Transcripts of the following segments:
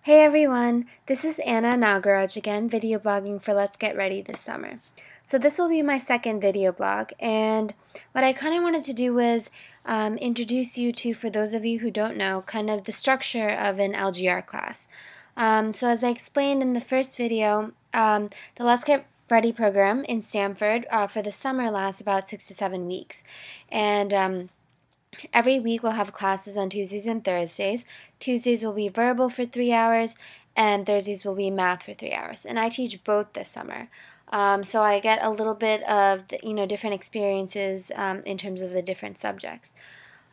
Hey everyone, this is AnaNagaraj again, video blogging for Let's Get Ready this summer. So this will be my second video blog, and what I kind of wanted to do was introduce you to, for those of you who don't know, kind of the structure of an LGR class. So as I explained in the first video, the Let's Get Ready program in Stanford for the summer lasts about 6 to 7 weeks, and every week we'll have classes on Tuesdays and Thursdays. Tuesdays will be verbal for 3 hours, and Thursdays will be math for 3 hours. And I teach both this summer. So I get a little bit of different experiences in terms of the different subjects.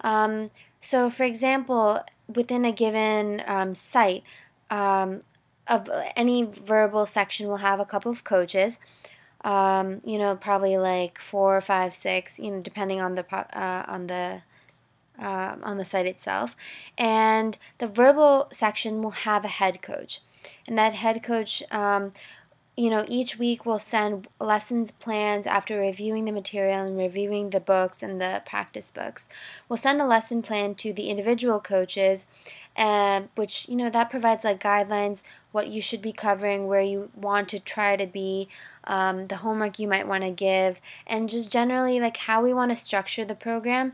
So for example, within a given site, of any verbal section will have a couple of coaches. Probably like 4, 5, 6, depending on the site itself. And the verbal section will have a head coach. And that head coach, each week will send lessons plans after reviewing the material and reviewing the books and the practice books. We'll send a lesson plan to the individual coaches, which, that provides like guidelines, what you should be covering, where you want to try to be, the homework you might want to give, and just generally like how we want to structure the program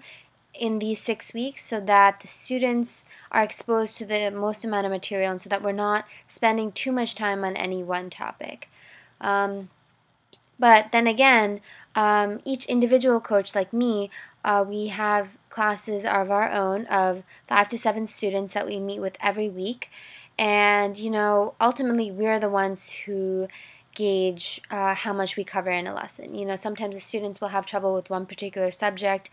in these 6 weeks so that the students are exposed to the most amount of material and so that we're not spending too much time on any one topic. But then again, each individual coach like me, we have classes of our own of 5 to 7 students that we meet with every week. And, ultimately we're the ones who gauge how much we cover in a lesson. Sometimes the students will have trouble with one particular subject.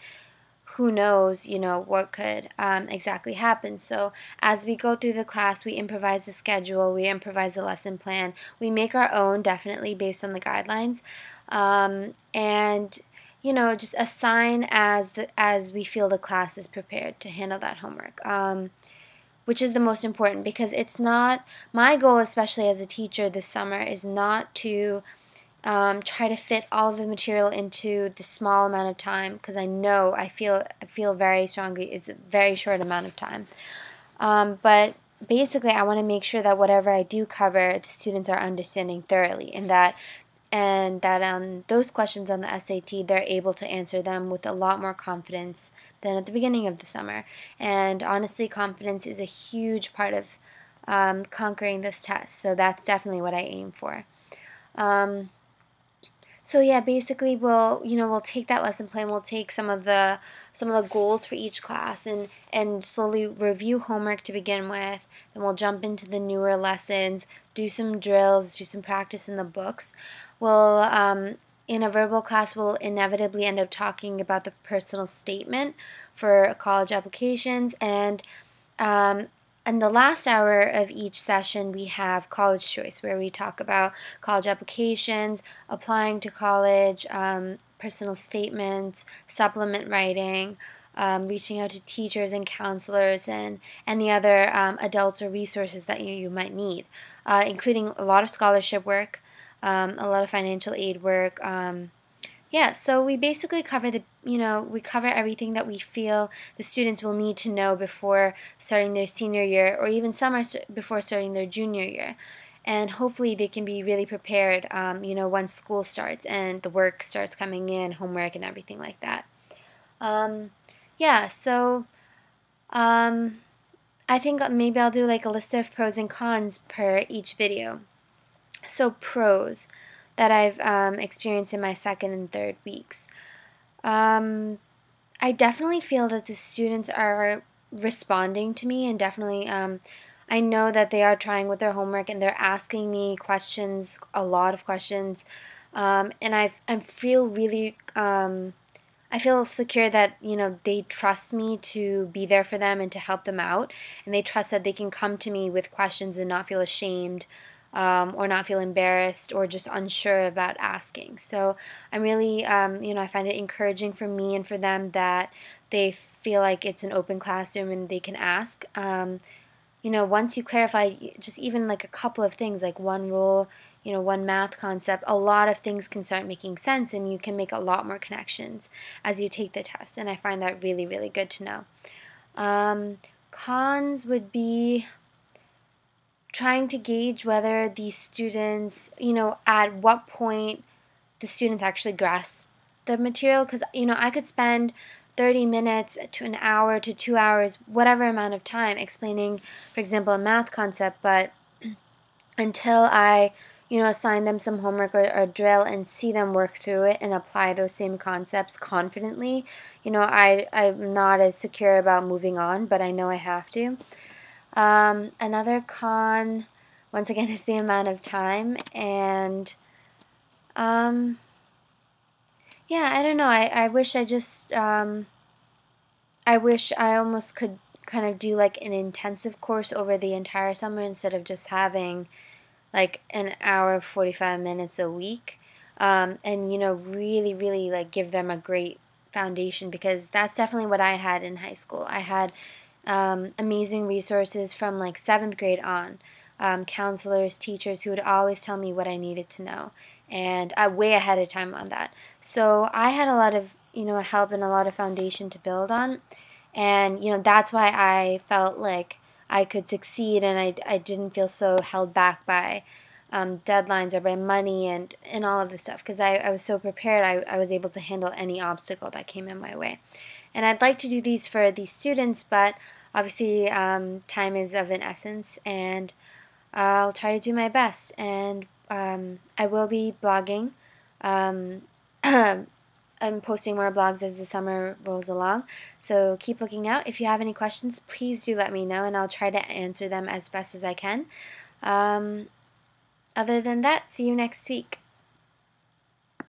Who knows, what could exactly happen. So as we go through the class, we improvise the schedule, we improvise the lesson plan, we make our own, definitely based on the guidelines, and just assign as we feel the class is prepared to handle that homework, which is the most important, because it's not, my goal especially as a teacher this summer is not to try to fit all of the material into the small amount of time, because I feel very strongly it's a very short amount of time. But basically, I want to make sure that whatever I do cover, the students are understanding thoroughly, and that those questions on the SAT, they're able to answer them with a lot more confidence than at the beginning of the summer. And honestly, confidence is a huge part of conquering this test. So that's definitely what I aim for. So yeah, basically we'll take that lesson plan, we'll take some of the goals for each class and slowly review homework to begin with, then we'll jump into the newer lessons, do some drills, do some practice in the books. We'll in a verbal class we'll inevitably end up talking about the personal statement for college applications, and in the last hour of each session, we have college choice, where we talk about college applications, applying to college, personal statements, supplement writing, reaching out to teachers and counselors, and any other adults or resources that you might need, including a lot of scholarship work, a lot of financial aid work. Yeah, so we basically cover we cover everything that we feel the students will need to know before starting their senior year, or even some are before starting their junior year. And hopefully they can be really prepared, once school starts and the work starts coming in, homework and everything like that. Yeah, so I think maybe I'll do like a list of pros and cons per each video. So pros that I've experienced in my second and third weeks. I definitely feel that the students are responding to me, and definitely I know that they are trying with their homework and they're asking me questions, a lot of questions, and I feel really I feel secure that they trust me to be there for them and to help them out, and they trust that they can come to me with questions and not feel ashamed, or not feel embarrassed or just unsure about asking. So I'm really, I find it encouraging for me and for them that they feel like it's an open classroom and they can ask. Once you clarify just even like a couple of things, like one rule, one math concept, a lot of things can start making sense, and you can make a lot more connections as you take the test. And I find that really, really good to know. Cons would be trying to gauge whether these students, at what point the students actually grasp the material, because, I could spend 30 minutes to an hour to 2 hours, whatever amount of time, explaining, for example, a math concept, but until I, assign them some homework or drill and see them work through it and apply those same concepts confidently, I'm not as secure about moving on, but I know I have to. Another con, once again, is the amount of time, and yeah, I don't know. I wish I wish I almost could kind of do like an intensive course over the entire summer instead of just having like an hour, 45 minutes a week, and really, really like give them a great foundation, because that's definitely what I had in high school. I had amazing resources from like 7th grade on, counselors, teachers who would always tell me what I needed to know, and way ahead of time on that. So I had a lot of help and a lot of foundation to build on, and that's why I felt like I could succeed, and I didn't feel so held back by deadlines or by money and all of this stuff, because I was so prepared. I was able to handle any obstacle that came in my way. And I'd like to do these for these students, but obviously time is of an essence, and I'll try to do my best. And I will be blogging. Um, I'm posting more blogs as the summer rolls along, so keep looking out. If you have any questions, please do let me know, and I'll try to answer them as best as I can. Other than that, see you next week.